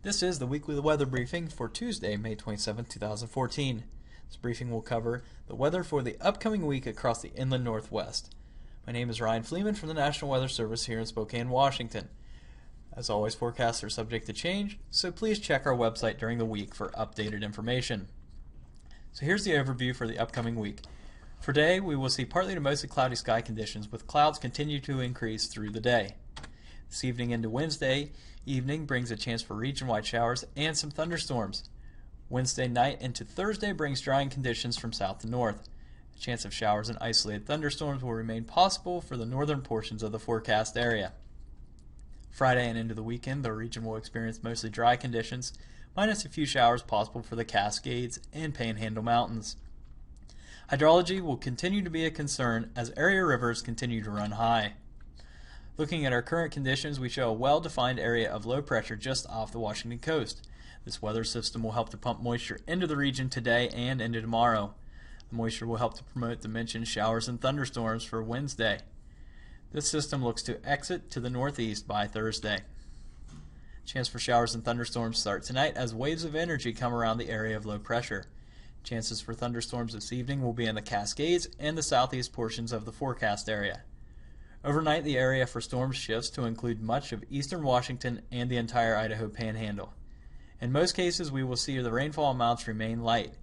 This is the weekly weather briefing for Tuesday, May 27, 2014. This briefing will cover the weather for the upcoming week across the inland Northwest. My name is Ryan Fleeman from the National Weather Service here in Spokane, Washington. As always, forecasts are subject to change, so please check our website during the week for updated information. So here's the overview for the upcoming week. For today, we will see partly to mostly cloudy sky conditions with clouds continue to increase through the day. This evening into Wednesday evening brings a chance for region-wide showers and some thunderstorms. Wednesday night into Thursday brings drying conditions from south to north. A chance of showers and isolated thunderstorms will remain possible for the northern portions of the forecast area. Friday and into the weekend, the region will experience mostly dry conditions, minus a few showers possible for the Cascades and Panhandle Mountains. Hydrology will continue to be a concern as area rivers continue to run high. Looking at our current conditions, we show a well-defined area of low pressure just off the Washington coast. This weather system will help to pump moisture into the region today and into tomorrow. The moisture will help to promote the mentioned showers and thunderstorms for Wednesday. This system looks to exit to the northeast by Thursday. Chance for showers and thunderstorms start tonight as waves of energy come around the area of low pressure. Chances for thunderstorms this evening will be in the Cascades and the southeast portions of the forecast area. Overnight, the area for storms shifts to include much of eastern Washington and the entire Idaho Panhandle. In most cases, we will see the rainfall amounts remain light.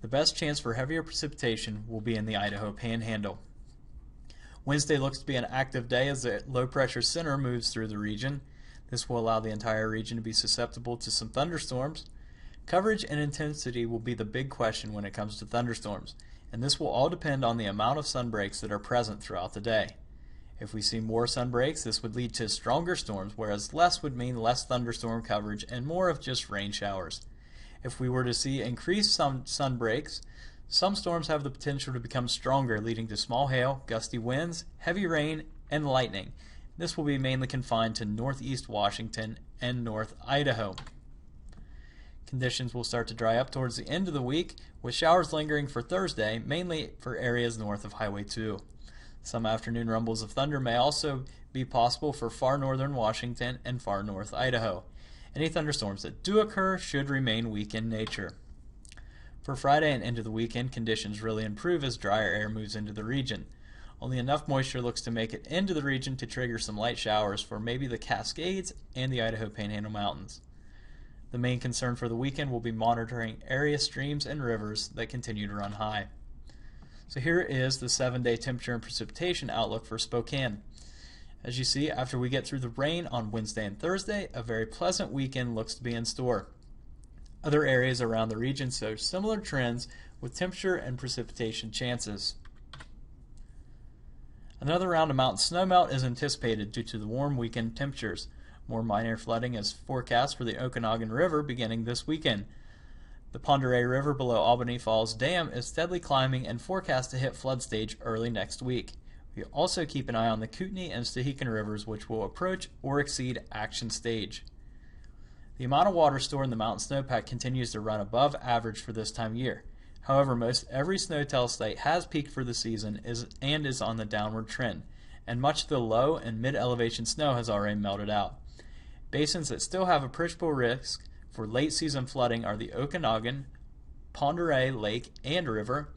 The best chance for heavier precipitation will be in the Idaho Panhandle. Wednesday looks to be an active day as the low-pressure center moves through the region. This will allow the entire region to be susceptible to some thunderstorms. Coverage and intensity will be the big question when it comes to thunderstorms, and this will all depend on the amount of sun breaks that are present throughout the day. If we see more sun breaks, this would lead to stronger storms, whereas less would mean less thunderstorm coverage and more of just rain showers. If we were to see increased sun breaks, some storms have the potential to become stronger, leading to small hail, gusty winds, heavy rain, and lightning. This will be mainly confined to northeast Washington and north Idaho. Conditions will start to dry up towards the end of the week, with showers lingering for Thursday, mainly for areas north of Highway 2. Some afternoon rumbles of thunder may also be possible for far northern Washington and far north Idaho. Any thunderstorms that do occur should remain weak in nature. For Friday and into the weekend, conditions really improve as drier air moves into the region. Only enough moisture looks to make it into the region to trigger some light showers for maybe the Cascades and the Idaho Panhandle Mountains. The main concern for the weekend will be monitoring area streams and rivers that continue to run high. So here is the 7-day temperature and precipitation outlook for Spokane. As you see, after we get through the rain on Wednesday and Thursday, a very pleasant weekend looks to be in store. Other areas around the region show similar trends with temperature and precipitation chances. Another round of mountain snowmelt is anticipated due to the warm weekend temperatures. More minor flooding is forecast for the Okanagan River beginning this weekend. The Pend Oreille River below Albany Falls Dam is steadily climbing and forecast to hit flood stage early next week. We also keep an eye on the Kootenai and Stehekin rivers, which will approach or exceed action stage. The amount of water stored in the mountain snowpack continues to run above average for this time of year. However, most every snow-tell site has peaked for the season and is on the downward trend, and much of the low and mid-elevation snow has already melted out. Basins that still have appreciable risk for late-season flooding are the Okanagan, Pend Oreille Lake and River,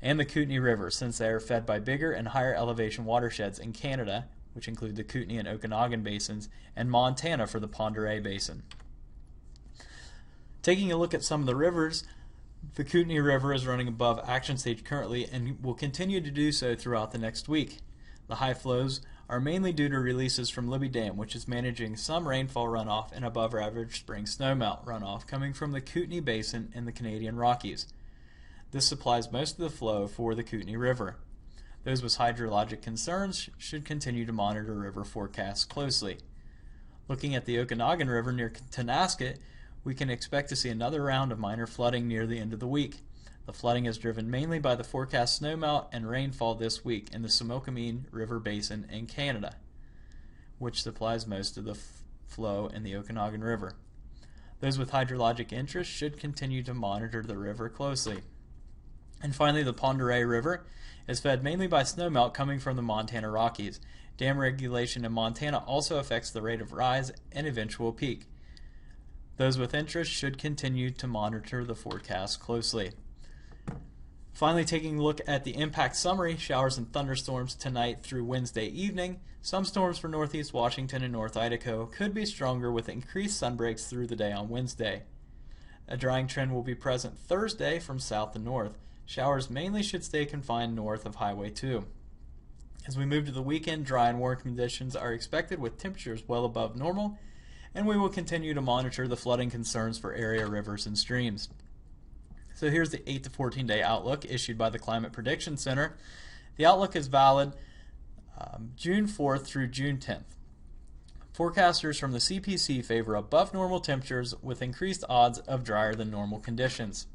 and the Kootenai River, since they are fed by bigger and higher elevation watersheds in Canada, which include the Kootenai and Okanagan basins, and Montana for the Pend Oreille Basin. Taking a look at some of the rivers, the Kootenai River is running above action stage currently and will continue to do so throughout the next week. The high flows are mainly due to releases from Libby Dam, which is managing some rainfall runoff and above average spring snowmelt runoff coming from the Kootenai Basin in the Canadian Rockies. This supplies most of the flow for the Kootenai River. Those with hydrologic concerns should continue to monitor river forecasts closely. Looking at the Okanagan River near Tonasket, we can expect to see another round of minor flooding near the end of the week. The flooding is driven mainly by the forecast snowmelt and rainfall this week in the Similkameen River Basin in Canada, which supplies most of the flow in the Okanagan River. Those with hydrologic interest should continue to monitor the river closely. And finally, the Pend Oreille River is fed mainly by snowmelt coming from the Montana Rockies. Dam regulation in Montana also affects the rate of rise and eventual peak. Those with interest should continue to monitor the forecast closely. Finally, taking a look at the impact summary, showers and thunderstorms tonight through Wednesday evening. Some storms for northeast Washington and North Idaho could be stronger with increased sunbreaks through the day on Wednesday. A drying trend will be present Thursday from south to north. Showers mainly should stay confined north of Highway 2. As we move to the weekend, dry and warm conditions are expected with temperatures well above normal, and we will continue to monitor the flooding concerns for area rivers and streams. So here's the 8 to 14 day outlook issued by the Climate Prediction Center. The outlook is valid June 4th through June 10th. Forecasters from the CPC favor above normal temperatures with increased odds of drier than normal conditions.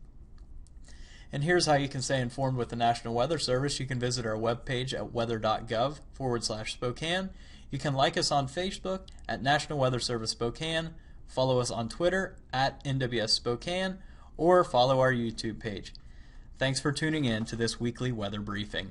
And here's how you can stay informed with the National Weather Service. You can visit our webpage at weather.gov/Spokane. You can like us on Facebook at National Weather Service Spokane, follow us on Twitter at NWS Spokane, or follow our YouTube page. Thanks for tuning in to this weekly weather briefing.